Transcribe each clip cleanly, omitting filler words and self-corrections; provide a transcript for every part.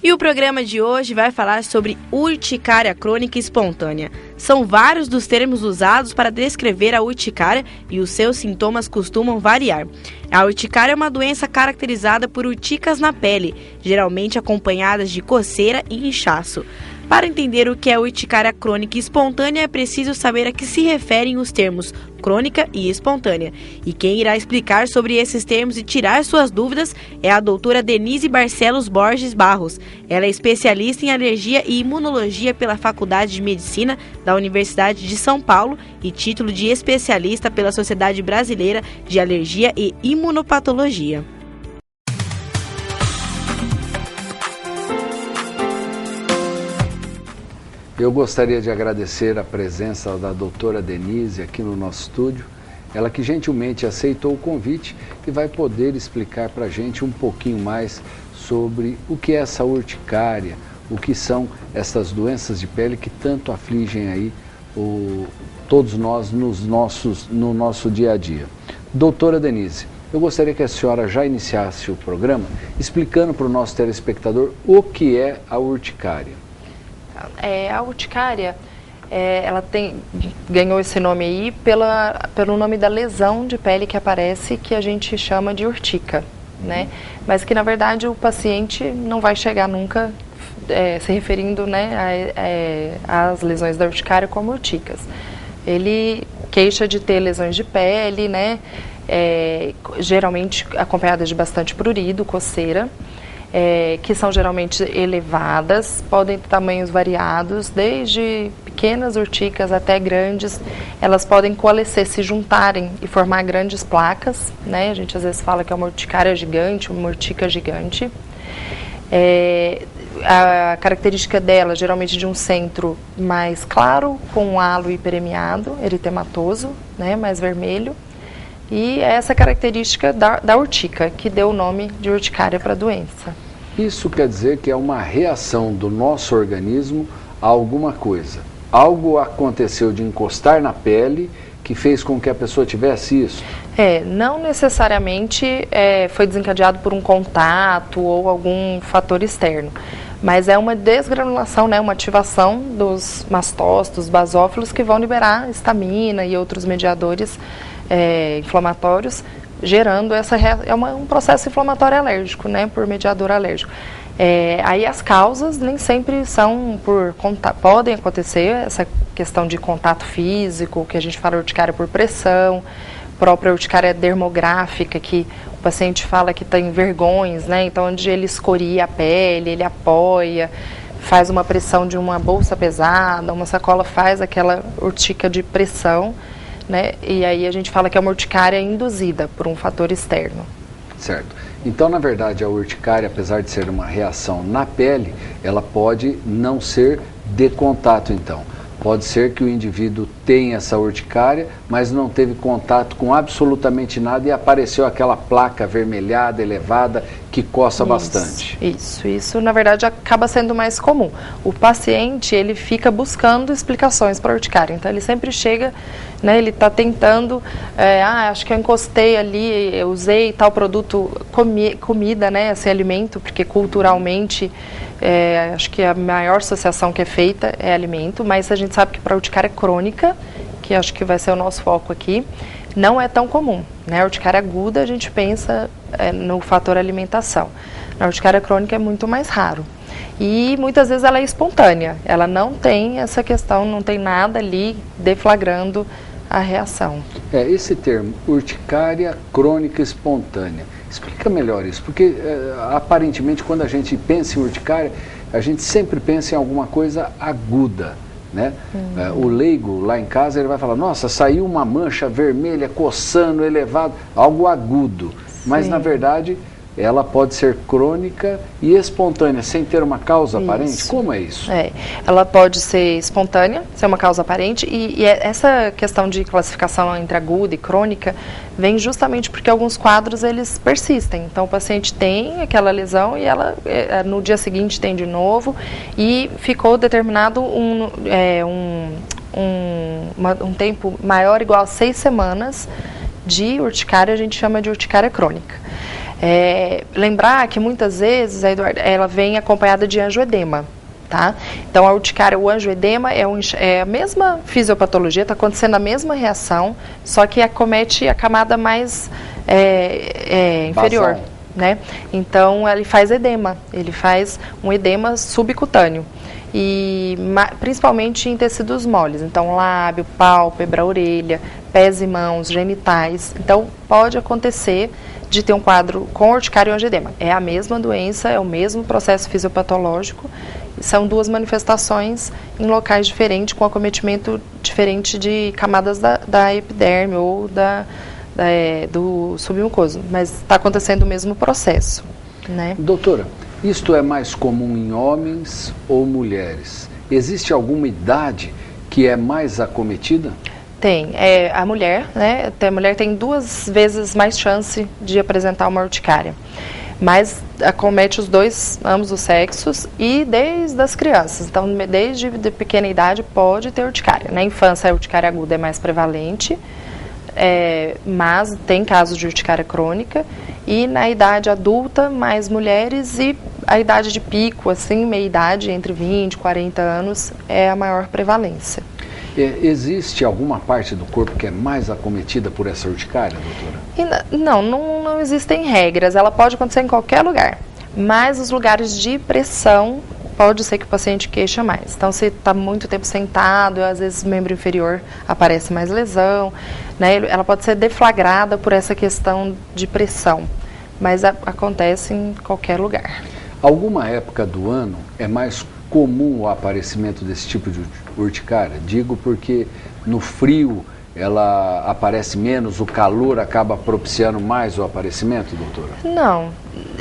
E o programa de hoje vai falar sobre urticária crônica espontânea. São vários dos termos usados para descrever a urticária e os seus sintomas costumam variar. A urticária é uma doença caracterizada por urticas na pele, geralmente acompanhadas de coceira e inchaço. Para entender o que é urticária crônica espontânea, é preciso saber a que se referem os termos crônica e espontânea. E quem irá explicar sobre esses termos e tirar suas dúvidas é a doutora Denise Barcelos Borges Barros. Ela é especialista em alergia e imunologia pela Faculdade de Medicina da Universidade de São Paulo e título de especialista pela Sociedade Brasileira de Alergia e Imunopatologia. Eu gostaria de agradecer a presença da doutora Denise aqui no nosso estúdio, ela que gentilmente aceitou o convite e vai poder explicar para a gente um pouquinho mais sobre o que é essa urticária, o que são essas doenças de pele que tanto afligem aí todos nós no nosso dia a dia. Doutora Denise, eu gostaria que a senhora já iniciasse o programa explicando para o nosso telespectador o que é a urticária. A urticária, ela ganhou esse nome aí pelo nome da lesão de pele que aparece, que a gente chama de urtica, né? Mas que na verdade o paciente não vai chegar nunca se referindo, né, às lesões da urticária como urticas. Ele queixa de ter lesões de pele, né, geralmente acompanhadas de bastante prurido, coceira. Que são geralmente elevadas, podem ter tamanhos variados, desde pequenas urticas até grandes. Elas podem coalescer, se juntarem e formar grandes placas, né? A gente às vezes fala que é uma urticária gigante, uma urtica gigante. A característica dela, geralmente de um centro mais claro, com halo hiperemiado, eritematoso, né? Mais vermelho. E é essa característica da urtica, que deu o nome de urticária para a doença. Isso quer dizer que é uma reação do nosso organismo a alguma coisa. Algo aconteceu de encostar na pele que fez com que a pessoa tivesse isso? Não necessariamente foi desencadeado por um contato ou algum fator externo. Mas é uma desgranulação, né, uma ativação dos mastócitos, basófilos, que vão liberar histamina e outros mediadores inflamatórios, gerando um processo inflamatório alérgico, né, por mediador alérgico. Aí as causas nem sempre são por contato, podem acontecer essa questão de contato físico, que a gente fala urticária por pressão, própria urticária dermográfica, que o paciente fala que tem vergões, né, então onde ele escoria a pele, ele apoia, faz uma pressão de uma bolsa pesada, uma sacola, faz aquela urtica de pressão, né? E aí a gente fala que é uma urticária induzida por um fator externo. Certo. Então, na verdade, a urticária, apesar de ser uma reação na pele, ela pode não ser de contato, então. Pode ser que o indivíduo tenha essa urticária, mas não teve contato com absolutamente nada e apareceu aquela placa avermelhada, elevada, que coça bastante. Isso na verdade acaba sendo mais comum. O paciente, ele fica buscando explicações para a urticária, então ele sempre chega, né, ele está tentando, acho que eu encostei ali, eu usei tal produto, comida, né, esse alimento, porque culturalmente acho que a maior associação que é feita é alimento, mas a gente sabe que para a urticária crônica, que acho que vai ser o nosso foco aqui, não é tão comum, né? A urticária aguda a gente pensa no fator alimentação. Na urticária crônica é muito mais raro. E muitas vezes ela é espontânea, ela não tem essa questão, não tem nada ali deflagrando a reação. Esse termo, urticária crônica espontânea, explica melhor isso, porque aparentemente quando a gente pensa em urticária, a gente sempre pensa em alguma coisa aguda, né? O leigo lá em casa, ele vai falar, nossa, saiu uma mancha vermelha, coçando, elevado, algo agudo. Mas na verdade ela pode ser crônica e espontânea, sem ter uma causa aparente? Como é isso? Ela pode ser espontânea, ser uma causa aparente, e essa questão de classificação entre aguda e crônica vem justamente porque alguns quadros eles persistem. Então o paciente tem aquela lesão e ela no dia seguinte tem de novo, e ficou determinado um tempo maior igual a 6 semanas de urticária, a gente chama de urticária crônica. Lembrar que muitas vezes, ela vem acompanhada de angioedema. Tá? Então, a urticária, o angioedema é a mesma fisiopatologia, está acontecendo a mesma reação, só que acomete a camada mais inferior. Né? Então, ele faz edema, ele faz um edema subcutâneo, e principalmente em tecidos moles, então lábio, pálpebra, orelha, pés e mãos, genitais. Então, pode acontecer de ter um quadro com urticária e angioedema. É a mesma doença, é o mesmo processo fisiopatológico, são duas manifestações em locais diferentes, com acometimento diferente de camadas da epiderme ou do submucoso, mas está acontecendo o mesmo processo, né? Doutora, isto é mais comum em homens ou mulheres? Existe alguma idade que é mais acometida? Tem. A mulher, né? A mulher tem 2 vezes mais chance de apresentar uma urticária, mas acomete ambos os sexos e desde as crianças. Então, desde de pequena idade pode ter urticária. Na infância, a urticária aguda é mais prevalente, mas tem casos de urticária crônica, e na idade adulta, mais mulheres, e a idade de pico, assim, meia-idade, entre 20 e 40 anos, é a maior prevalência. Existe alguma parte do corpo que é mais acometida por essa urticária, doutora? Não existem regras, ela pode acontecer em qualquer lugar, mas os lugares de pressão, pode ser que o paciente queixa mais. Então, se está muito tempo sentado, às vezes o membro inferior aparece mais lesão, né? Ela pode ser deflagrada por essa questão de pressão, mas acontece em qualquer lugar. Alguma época do ano é mais comum o aparecimento desse tipo de urticária? Digo porque no frio ela aparece menos, o calor acaba propiciando mais o aparecimento, doutora? Não,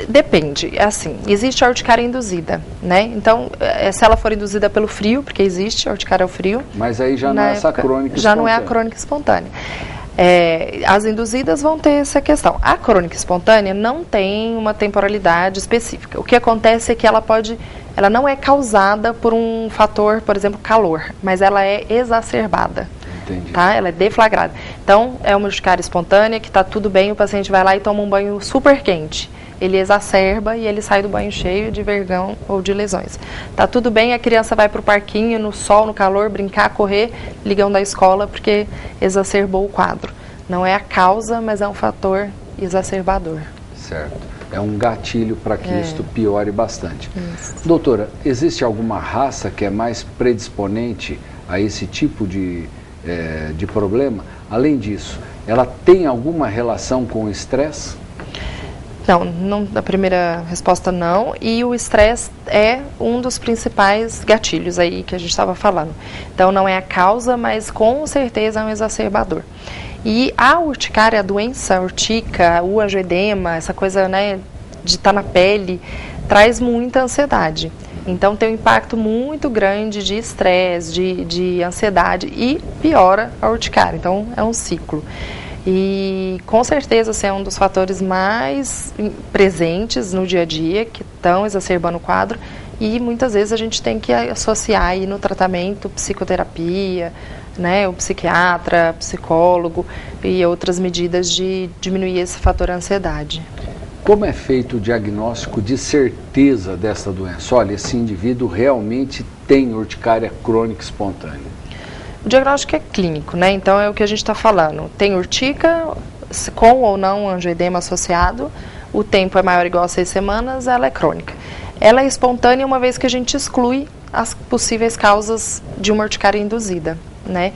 depende. Assim, existe a urticária induzida, né? Então, se ela for induzida pelo frio, porque existe a urticária ao frio... Mas aí já não é essa crônica espontânea. Já não é a crônica espontânea. As induzidas vão ter essa questão. A crônica espontânea não tem uma temporalidade específica. O que acontece é que ela não é causada por um fator, por exemplo, calor, mas ela é exacerbada. Entendi. Tá? Ela é deflagrada. Então, é uma urticária espontânea que está tudo bem, o paciente vai lá e toma um banho super quente. Ele exacerba e ele sai do banho cheio de vergão ou de lesões. Tá tudo bem, a criança vai para o parquinho, no sol, no calor, brincar, correr, ligam da escola porque exacerbou o quadro. Não é a causa, mas é um fator exacerbador. Certo. É um gatilho para que isto piore bastante. Isso. Doutora, existe alguma raça que é mais predisponente a esse tipo de problema? Além disso, ela tem alguma relação com o estresse? Não, a primeira resposta não, e o estresse é um dos principais gatilhos aí que a gente estava falando. Então, não é a causa, mas com certeza é um exacerbador. E a urticária, a doença urtica, o angioedema, essa coisa, né, de estar na pele, traz muita ansiedade. Então, tem um impacto muito grande de estresse, de ansiedade, e piora a urticária. Então, é um ciclo. E, com certeza, assim, é um dos fatores mais presentes no dia a dia, que estão exacerbando o quadro, e muitas vezes a gente tem que associar aí no tratamento psicoterapia, né, o psiquiatra, psicólogo e outras medidas de diminuir esse fator ansiedade. Como é feito o diagnóstico de certeza dessa doença? Olha, esse indivíduo realmente tem urticária crônica espontânea. O diagnóstico é clínico, né? Então é o que a gente está falando. Tem urtica, com ou não angioedema associado, o tempo é maior ou igual a 6 semanas, ela é crônica. Ela é espontânea uma vez que a gente exclui as possíveis causas de uma urticária induzida, né?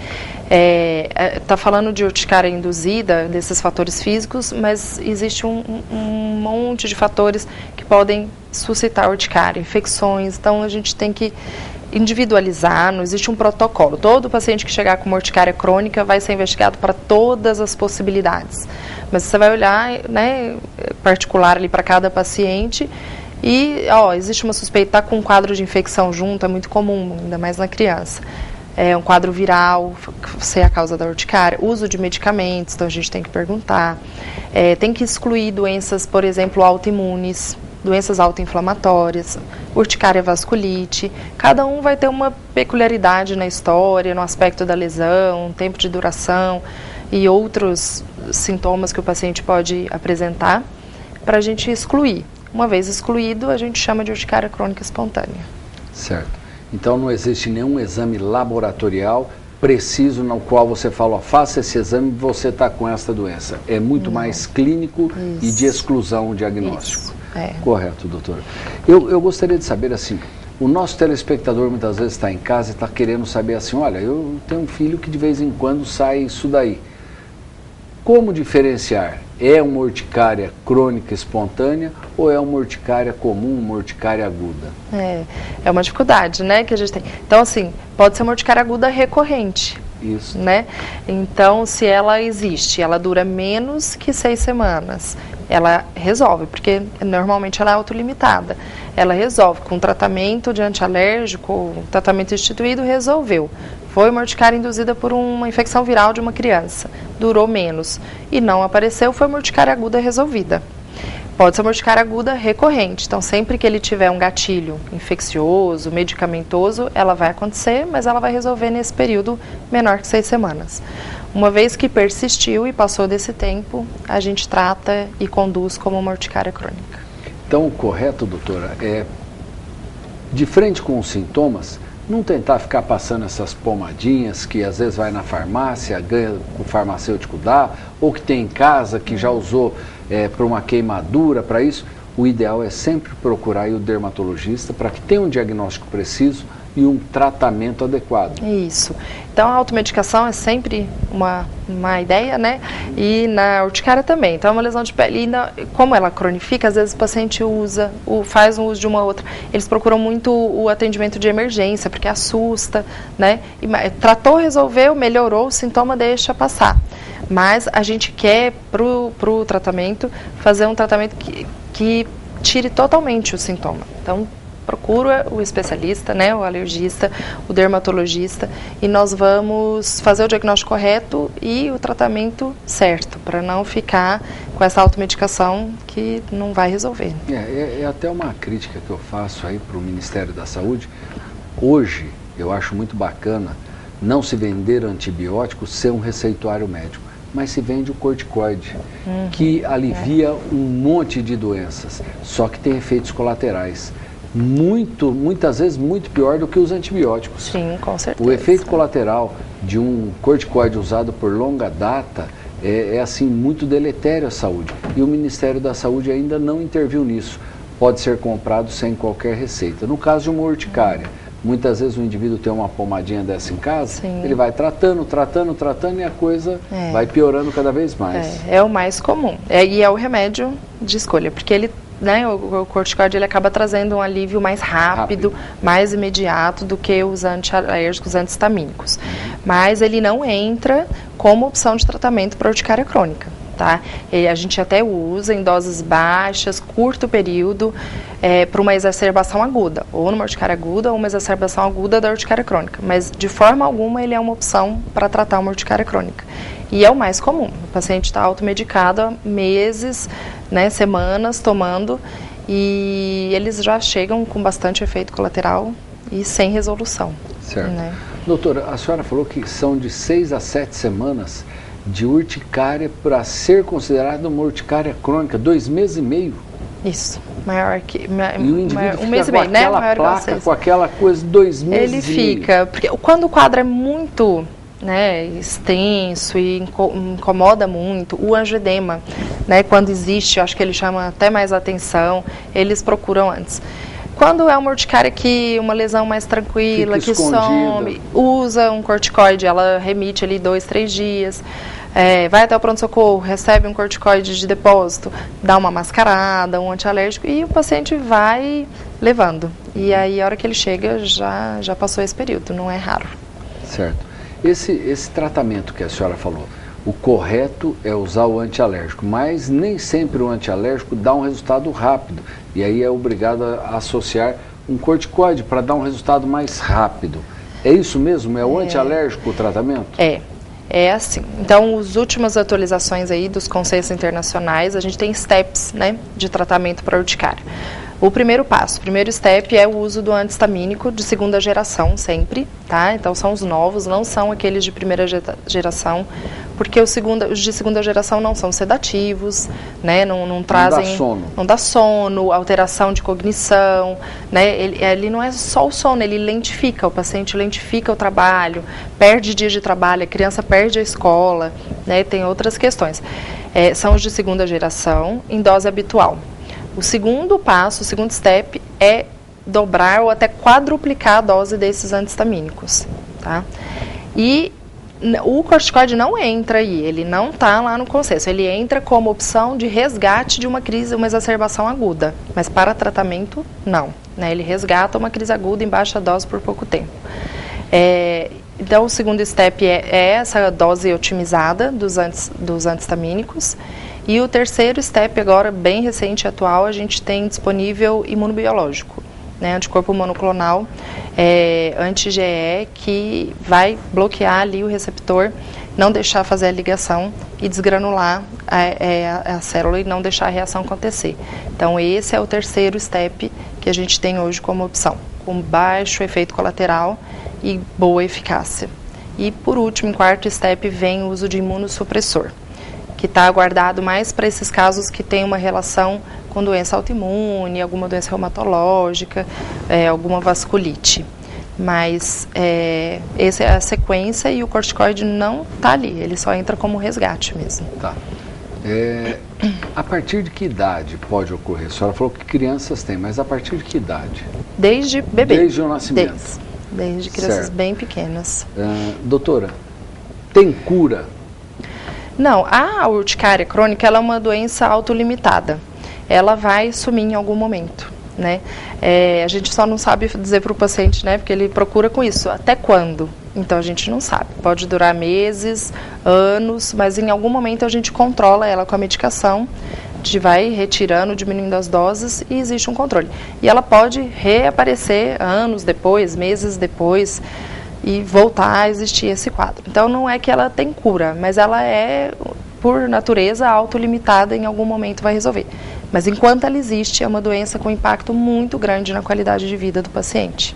Tá falando de urticária induzida, desses fatores físicos, mas existe um monte de fatores que podem suscitar urticária, infecções, então a gente tem que individualizar, não existe um protocolo. Todo paciente que chegar com uma urticária crônica vai ser investigado para todas as possibilidades. Mas você vai olhar, né, particular ali para cada paciente e, existe uma suspeita, tá com um quadro de infecção junto, é muito comum, ainda mais na criança. É um quadro viral, ser a causa da urticária, uso de medicamentos, então a gente tem que perguntar. Tem que excluir doenças, por exemplo, autoimunes, doenças autoinflamatórias, urticária vasculite. Cada um vai ter uma peculiaridade na história, no aspecto da lesão, tempo de duração e outros sintomas que o paciente pode apresentar. para a gente excluir. Uma vez excluído, a gente chama de urticária crônica espontânea. Certo. Então não existe nenhum exame laboratorial preciso no qual você fala, ó, faça esse exame e você está com essa doença. É muito mais clínico e de exclusão diagnóstico. Correto, doutora. Eu gostaria de saber assim, o nosso telespectador muitas vezes está em casa e está querendo saber assim, olha, eu tenho um filho que de vez em quando sai isso daí. Como diferenciar? É uma urticária crônica espontânea ou é uma urticária comum, uma urticária aguda? É uma dificuldade, né, que a gente tem. Então, assim, pode ser uma urticária aguda recorrente. Isso. Né? Então, se ela existe, ela dura menos que 6 semanas, ela resolve, porque normalmente ela é autolimitada. Ela resolve com tratamento de antialérgico, o tratamento instituído resolveu. Foi uma urticária induzida por uma infecção viral de uma criança, durou menos e não apareceu, foi uma urticária aguda resolvida. Pode ser uma urticária aguda recorrente, então sempre que ele tiver um gatilho infeccioso, medicamentoso, ela vai acontecer, mas ela vai resolver nesse período menor que 6 semanas. Uma vez que persistiu e passou desse tempo, a gente trata e conduz como uma urticária crônica. Então o correto, doutora, é de frente com os sintomas, não tentar ficar passando essas pomadinhas que às vezes vai na farmácia, ganha, o farmacêutico dá, ou que tem em casa, que já usou para uma queimadura, para isso. O ideal é sempre procurar aí o dermatologista para que tenha um diagnóstico preciso e um tratamento adequado. Isso. Então a automedicação é sempre uma ideia, né? E na urticária também. Então é uma lesão de pele. E como ela cronifica, às vezes o paciente faz um uso de uma outra. Eles procuram muito o atendimento de emergência, porque assusta, né? E, tratou, resolveu, melhorou, o sintoma deixa passar. Mas a gente quer, pro tratamento, fazer um tratamento que tire totalmente o sintoma. Então, procura o especialista, né, o alergista, o dermatologista, e nós vamos fazer o diagnóstico correto e o tratamento certo, para não ficar com essa automedicação que não vai resolver. É até uma crítica que eu faço aí para o Ministério da Saúde. Hoje, eu acho muito bacana não se vender antibiótico sem um receituário médico, mas se vende o corticoide, que alivia um monte de doenças, só que tem efeitos colaterais. Muitas vezes muito pior do que os antibióticos. Sim, com certeza. O efeito colateral de um corticoide usado por longa data é assim muito deletério à saúde. E o Ministério da Saúde ainda não interviu nisso. Pode ser comprado sem qualquer receita. No caso de uma urticária, muitas vezes o indivíduo tem uma pomadinha dessa em casa, sim, ele vai tratando e a coisa vai piorando cada vez mais. É o mais comum. E é o remédio de escolha, porque ele, né, o corticoide ele acaba trazendo um alívio mais rápido, mais imediato do que os antialérgicos antihistamínicos. Mas ele não entra como opção de tratamento para urticária crônica. Tá? A gente até usa em doses baixas, curto período, para uma exacerbação aguda, ou numa urticária aguda, ou uma exacerbação aguda da urticária crônica. Mas, de forma alguma, ele é uma opção para tratar uma urticária crônica. E é o mais comum. O paciente está automedicado há meses, né, semanas, tomando, e eles já chegam com bastante efeito colateral e sem resolução. Certo. Né? Doutora, a senhora falou que são de 6 a 7 semanas de urticária para ser considerada uma urticária crônica, 2 meses e meio. Isso, maior que... E o indivíduo fica 1 mês e com meio, né? aquela placa, com aquela coisa, 2 meses ele e meio. fica, porque quando o quadro é muito, né, extenso e incomoda muito, o angioedema, né, quando existe, eu acho que ele chama até mais atenção, eles procuram antes. Quando é uma urticária uma lesão mais tranquila, que some, usa um corticoide, ela remite ali 2, 3 dias, vai até o pronto-socorro, recebe um corticoide de depósito, dá uma mascarada, um antialérgico e o paciente vai levando. E aí, a hora que ele chega, já passou esse período, não é raro. Certo. Esse tratamento que a senhora falou, o correto é usar o antialérgico, mas nem sempre o antialérgico dá um resultado rápido. E aí é obrigado a associar um corticoide para dar um resultado mais rápido. É isso mesmo? É o antialérgico o tratamento? É assim. Então, as últimas atualizações aí dos conceitos internacionais, a gente tem steps, né, de tratamento para urticária. O primeiro passo, o primeiro step é o uso do antihistamínico de 2ª geração sempre, tá? Então são os novos, não são aqueles de 1ª geração, porque os de segunda geração não são sedativos, né? Não trazem... Não dá sono. Não dá sono, alteração de cognição, né? Ele não é só o sono, ele lentifica, o paciente lentifica o trabalho, perde dias de trabalho, a criança perde a escola, né? Tem outras questões. São os de segunda geração, em dose habitual. O segundo passo, o segundo step, é dobrar ou até quadruplicar a dose desses antihistamínicos, tá? E o corticoide não entra aí, ele não está lá no consenso, ele entra como opção de resgate de uma crise, uma exacerbação aguda, mas para tratamento, não, né? Ele resgata uma crise aguda em baixa dose por pouco tempo. Então, o segundo step é essa dose otimizada dos antihistamínicos. E o terceiro step, agora bem recente e atual, a gente tem disponível imunobiológico, né, anticorpo monoclonal, anti-IgE, que vai bloquear ali o receptor, não deixar fazer a ligação e desgranular a célula e não deixar a reação acontecer. Então, esse é o terceiro step que a gente tem hoje como opção, com baixo efeito colateral e boa eficácia. E, por último, em quarto step, vem o uso de imunossupressor, que está aguardado mais para esses casos que tem uma relação com doença autoimune, alguma doença reumatológica, alguma vasculite. Mas essa é a sequência e o corticoide não está ali, ele só entra como resgate mesmo. Tá. A partir de que idade pode ocorrer? A senhora falou que crianças têm, mas a partir de que idade? Desde bebê. Desde o nascimento. Desde crianças certo. Bem pequenas. Doutora, tem cura? Não, a urticária crônica ela é uma doença autolimitada. Ela vai sumir em algum momento, né? A gente só não sabe dizer para o paciente, né? Porque ele procura com isso. Até quando? Então, a gente não sabe. Pode durar meses, anos, mas em algum momento a gente controla ela com a medicação. A gente vai retirando, diminuindo as doses e existe um controle. E ela pode reaparecer anos depois, meses depois, e voltar a existir esse quadro. Então, não é que ela tem cura, mas ela é, por natureza, autolimitada, em algum momento vai resolver. Mas enquanto ela existe, é uma doença com impacto muito grande na qualidade de vida do paciente.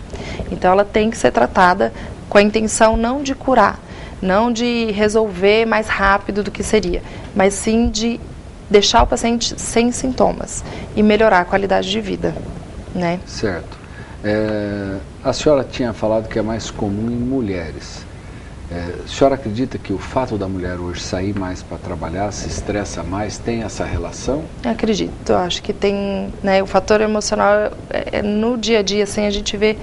Então, ela tem que ser tratada com a intenção não de curar, não de resolver mais rápido do que seria, mas sim de deixar o paciente sem sintomas e melhorar a qualidade de vida, né? Certo. A senhora tinha falado que é mais comum em mulheres. A senhora acredita que o fato da mulher hoje sair mais para trabalhar, se estressa mais, tem essa relação? Acredito, acho que tem, né, o fator emocional no dia a dia, assim, a gente vê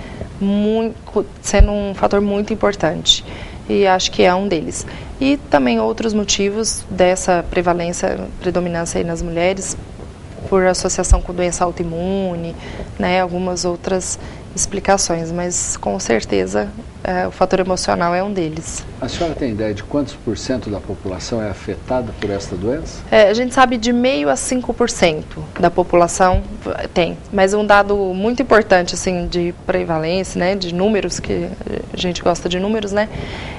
sendo um fator muito importante e acho que é um deles. E também outros motivos dessa predominância aí nas mulheres, por associação com doença autoimune, né, algumas outras explicações, mas com certeza o fator emocional é um deles. A senhora tem ideia de quantos % da população é afetada por esta doença? A gente sabe de 0,5% a 5% da população tem, mas um dado muito importante assim de prevalência, né, de números, que a gente gosta de números, né,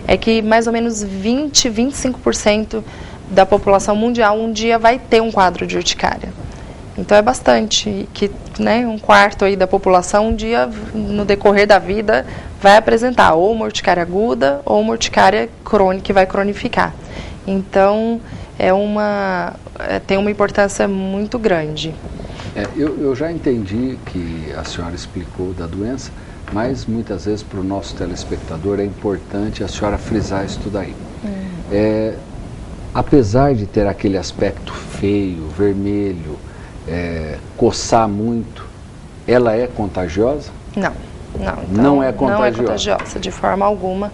é que mais ou menos 25% da população mundial um dia vai ter um quadro de urticária. Então é bastante, que, né, 1/4 aí da população um dia, no decorrer da vida, vai apresentar ou uma urticária aguda ou uma urticária crônica, que vai cronificar. Então tem uma importância muito grande. Eu já entendi que a senhora explicou da doença, mas muitas vezes para o nosso telespectador é importante a senhora frisar isso daí. Apesar de ter aquele aspecto feio, vermelho, coçar muito, ela é contagiosa? Não. Então, não é contagiosa? Não é contagiosa, de forma alguma.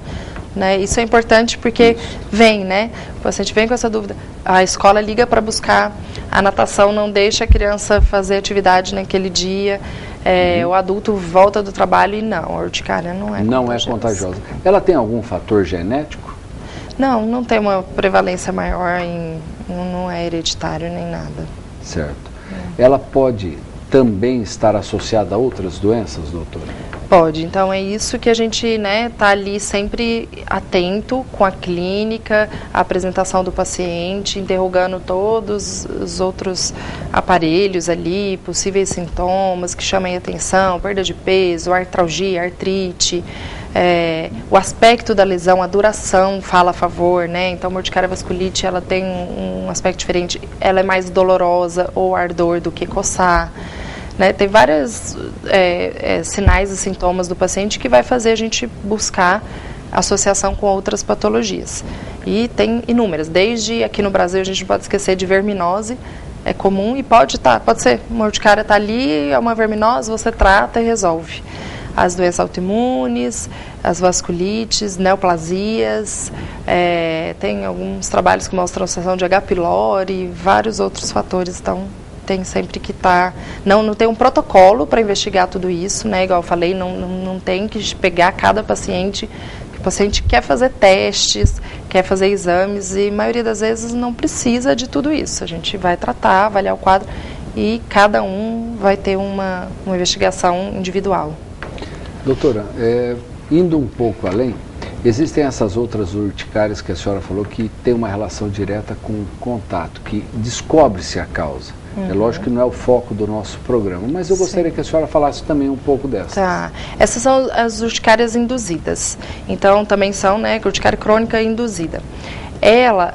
Né? Isso é importante porque vem, né? O paciente vem com essa dúvida. A escola liga para buscar, a natação não deixa a criança fazer atividade naquele dia, o adulto volta do trabalho e não, a urticária não é contagiosa. Não é contagiosa. Ela tem algum fator genético? Não tem uma prevalência maior, não é hereditário nem nada. Certo. Ela pode também estar associada a outras doenças, doutora? Pode, então é isso que a gente, né, tá ali sempre atento com a clínica, a apresentação do paciente, interrogando todos os outros aparelhos ali, possíveis sintomas que chamem atenção, perda de peso, artralgia, artrite, O aspecto da lesão, a duração fala a favor, né? Então, a urticária vasculite, ela tem um aspecto diferente, ela é mais dolorosa ou ardor do que coçar, né? Tem vários sinais e sintomas do paciente que vai fazer a gente buscar associação com outras patologias. E tem inúmeras, desde aqui no Brasil a gente não pode esquecer de verminose, é comum e pode ser, uma urticária está ali, é uma verminose, você trata e resolve. As doenças autoimunes, as vasculites, neoplasias, tem alguns trabalhos que mostram associação de H. pylori, vários outros fatores, então tem sempre que estar... Não tem um protocolo para investigar tudo isso, né? Igual eu falei, não tem que pegar cada paciente. O paciente quer fazer testes, quer fazer exames e a maioria das vezes não precisa de tudo isso. A gente vai tratar, avaliar o quadro e cada um vai ter uma investigação individual. Doutora, indo um pouco além, existem essas outras urticárias que a senhora falou que tem uma relação direta com o contato, que descobre-se a causa. É lógico que não é o foco do nosso programa, mas eu gostaria que a senhora falasse também um pouco dessas. Tá. Essas são as urticárias induzidas. Então, também são, né, urticária crônica induzida. Ela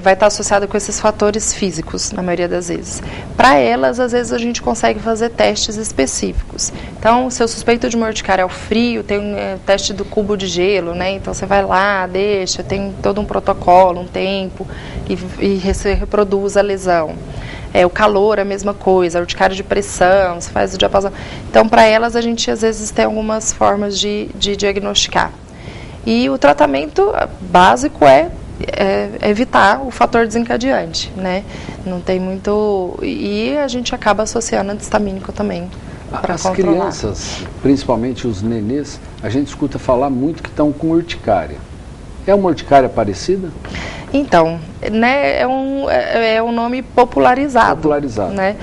vai estar associada com esses fatores físicos, na maioria das vezes. Para elas, às vezes, a gente consegue fazer testes específicos. Então, se eu suspeito de uma urticária ao frio, tem um teste do cubo de gelo, né? Então, você vai lá, deixa, tem todo um protocolo, um tempo, e você reproduz a lesão. O calor, a mesma coisa, a urticária de pressão, você faz o diapasão. Então, para elas, a gente, às vezes, tem algumas formas de diagnosticar. E o tratamento básico é evitar o fator desencadeante, né? Não tem muito... E a gente acaba associando antihistamínico também para controlar. As crianças, principalmente os nenês, a gente escuta falar muito que estão com urticária. É uma urticária parecida? Então, né, é um nome popularizado. Popularizado. Né?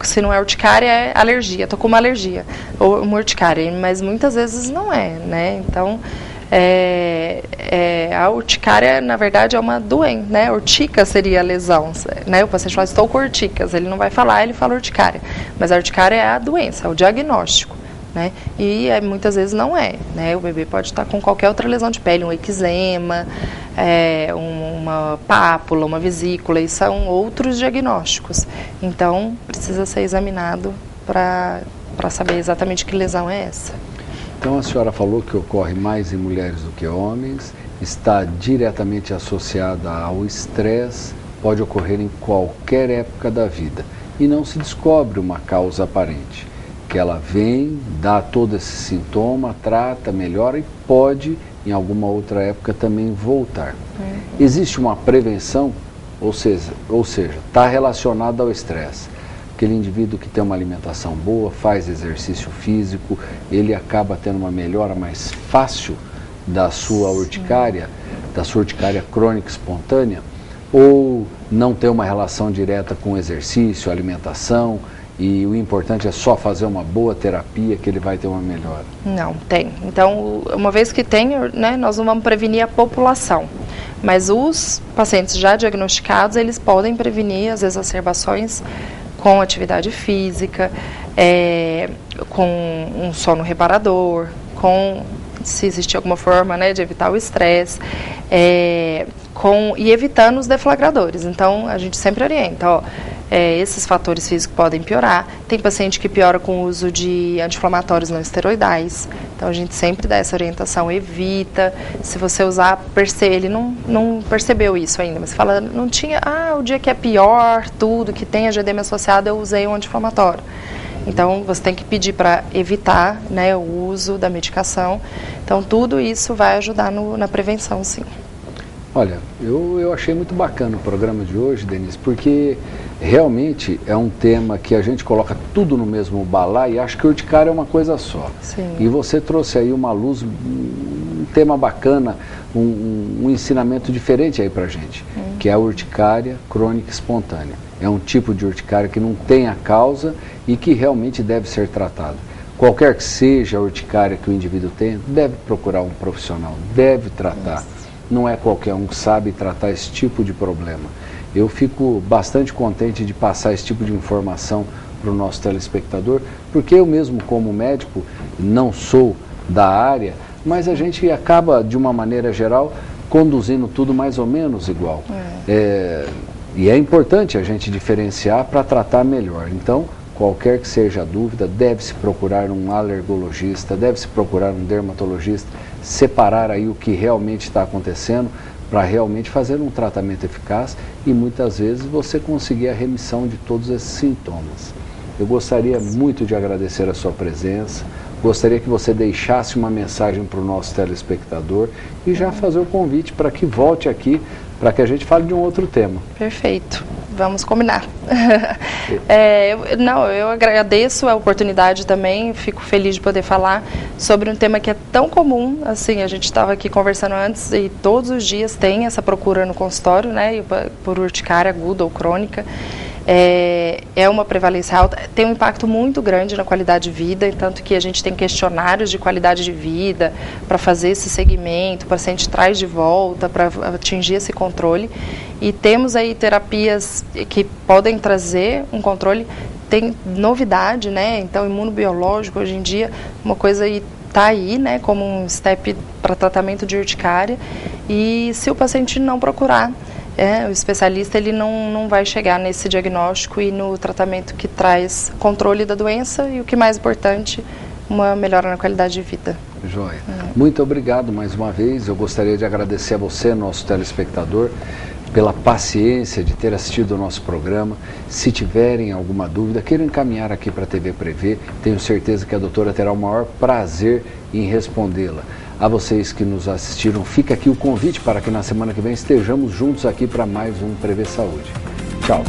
Se não é urticária, é alergia. Estou com uma alergia, ou uma urticária, mas muitas vezes não é, né? Então, a urticária, na verdade, é uma doença, né? Urtica seria a lesão, né? O paciente fala, estou com urticas, ele não vai falar, ele fala urticária. Mas a urticária é a doença, é o diagnóstico. Né? E muitas vezes não é, né? O bebê pode estar com qualquer outra lesão de pele, um eczema, uma pápula, uma vesícula, e são outros diagnósticos. Então, precisa ser examinado para saber exatamente que lesão é essa. Então, a senhora falou que ocorre mais em mulheres do que homens, está diretamente associada ao estresse, pode ocorrer em qualquer época da vida e não se descobre uma causa aparente. Que ela vem, dá todo esse sintoma, trata, melhora e pode, em alguma outra época, também voltar. Existe uma prevenção, ou seja, está relacionada ao estresse. Aquele indivíduo que tem uma alimentação boa, faz exercício físico, ele acaba tendo uma melhora mais fácil da sua urticária, crônica espontânea, ou não tem uma relação direta com exercício, alimentação, e o importante é só fazer uma boa terapia que ele vai ter uma melhora? Não, tem. Então, uma vez que tem, né, nós não vamos prevenir a população. Mas os pacientes já diagnosticados, eles podem prevenir as exacerbações com atividade física, com um sono reparador, se existe alguma forma, né, de evitar o estresse, e evitando os deflagradores. Então, a gente sempre orienta, esses fatores físicos podem piorar. Tem paciente que piora com o uso de anti-inflamatórios não esteroidais. Então, a gente sempre dá essa orientação, evita. Se você usar, ele não percebeu isso ainda, mas fala, não tinha, o dia que é pior, tudo, que tem a GDM associada, eu usei um anti-inflamatório. Então, você tem que pedir para evitar, né, o uso da medicação. Então, tudo isso vai ajudar na prevenção, sim. Olha, eu achei muito bacana o programa de hoje, Denise, porque realmente é um tema que a gente coloca tudo no mesmo balaio e acha que urticária é uma coisa só. Sim. E você trouxe aí uma luz, um tema bacana, um ensinamento diferente aí pra gente, que é a urticária crônica espontânea. É um tipo de urticária que não tem a causa e que realmente deve ser tratado. Qualquer que seja a urticária que o indivíduo tenha, deve procurar um profissional, deve tratar. Não é qualquer um que sabe tratar esse tipo de problema. Eu fico bastante contente de passar esse tipo de informação para o nosso telespectador, porque eu mesmo, como médico, não sou da área, mas a gente acaba, de uma maneira geral, conduzindo tudo mais ou menos igual. E é importante a gente diferenciar para tratar melhor. Então, qualquer que seja a dúvida, deve-se procurar um alergologista, deve-se procurar um dermatologista, separar aí o que realmente está acontecendo, para realmente fazer um tratamento eficaz e muitas vezes você conseguir a remissão de todos esses sintomas. Eu gostaria muito de agradecer a sua presença, gostaria que você deixasse uma mensagem para o nosso telespectador e já fazer o convite para que volte aqui, para que a gente fale de um outro tema. Perfeito, vamos combinar. Eu agradeço a oportunidade também, fico feliz de poder falar sobre um tema que é tão comum, assim, a gente estava aqui conversando antes e todos os dias tem essa procura no consultório, né, por urticária aguda ou crônica. É uma prevalência alta, tem um impacto muito grande na qualidade de vida, tanto que a gente tem questionários de qualidade de vida para fazer esse segmento, o paciente traz de volta para atingir esse controle. E temos aí terapias que podem trazer um controle, tem novidade, né? Então, imunobiológico, hoje em dia, uma coisa está aí, né, como um step para tratamento de urticária. E se o paciente não procurar, o especialista ele não vai chegar nesse diagnóstico e no tratamento que traz controle da doença e, o que é mais importante, uma melhora na qualidade de vida. Joia. Muito obrigado mais uma vez. Eu gostaria de agradecer a você, nosso telespectador, pela paciência de ter assistido o nosso programa. Se tiverem alguma dúvida, queiram encaminhar aqui para a TV Prevê. Tenho certeza que a doutora terá o maior prazer em respondê-la. A vocês que nos assistiram, fica aqui o convite para que na semana que vem estejamos juntos aqui para mais um Prevê Saúde. Tchau.